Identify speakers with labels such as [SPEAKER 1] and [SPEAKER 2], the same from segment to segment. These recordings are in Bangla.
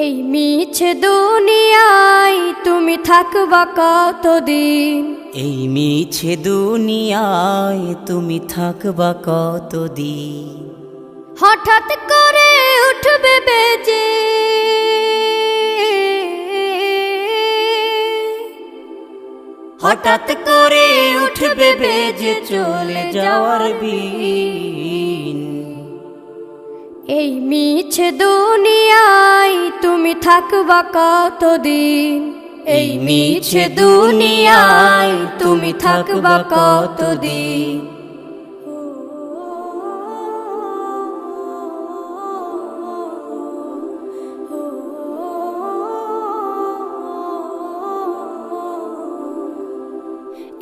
[SPEAKER 1] এই মিছে দুনিয়ায় তুমি থাকবা কতদিন?
[SPEAKER 2] এই মিছে দুনিয়ায় তুমি থাকবা কতদিন?
[SPEAKER 1] হঠাৎ করে উঠবে বেজে
[SPEAKER 2] হঠাৎ করে উঠবে বেজে চলে যাওয়ার বিন।
[SPEAKER 1] এই মিছে দুনিয়ায় তুমি থাকবা কতদিন?
[SPEAKER 2] এই মিছে দুনিয়ায় তুমি থাকবা কতদিন?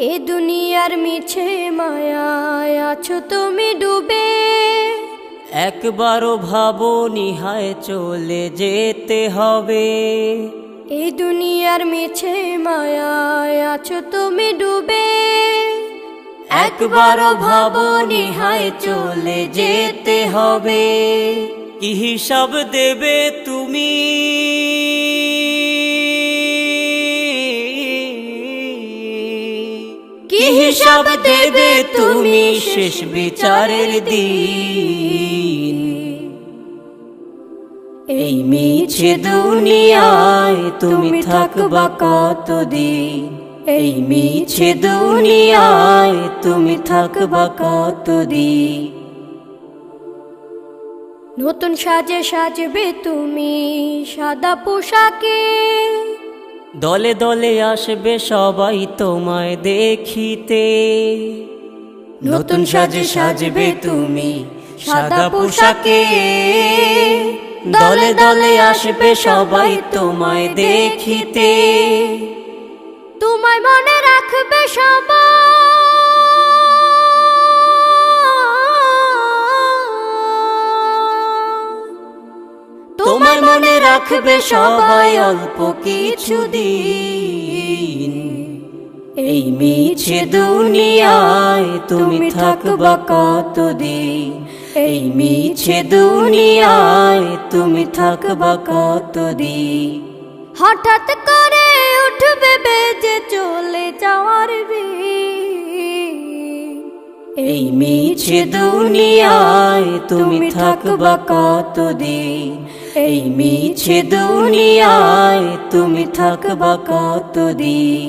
[SPEAKER 1] এ দুনিয়ার মিছে মায়ায় আছো তুমি ডুবে,
[SPEAKER 2] একবারও ভাবো নিহায় চলে যেতে হবে।
[SPEAKER 1] এই দুনিয়ার মিছে মায়ায় আছো তুমি ডুবে,
[SPEAKER 2] একবারও ভাবো নিহায় চলে যেতে হবে। কি হিসাব দেবে তুমি? কি হিসাব দেবে তুমি শেষ বিচারের দিন? এই মিছে দুনিয়ায় তুমি থাকবা কতদিন? এই মিছে দুনিয়ায় তুমি থাকবা কতদিন?
[SPEAKER 1] নতুন সাজে সাজবে তুমি সাদা পোশাকে,
[SPEAKER 2] দলে দলে আসবে সবাই তোমায় দেখিতে। নতুন সাজে সাজবে তুমি সাদা পোশাকে, দলে দলে আসবে সবাই তোমায় দেখিতে।
[SPEAKER 1] তোমায় মনে রাখবে সবাই,
[SPEAKER 2] তোমায় মনে রাখবে সবাই অল্প কিছুদিন। এই মিছে দুনিয়ায় তুমি থাকবা কতদিন? এই মিছে দুনিয়ায় তুমি থাকবা কতদিন?
[SPEAKER 1] হঠাৎ করে উঠবে বেজে চলে যাওয়ার বিন।
[SPEAKER 2] এই মিছে দুনিয়ায় তুমি থাকবা কতদিন? এই মিছে দুনিয়ায় তুমি থাকবা কতদিন?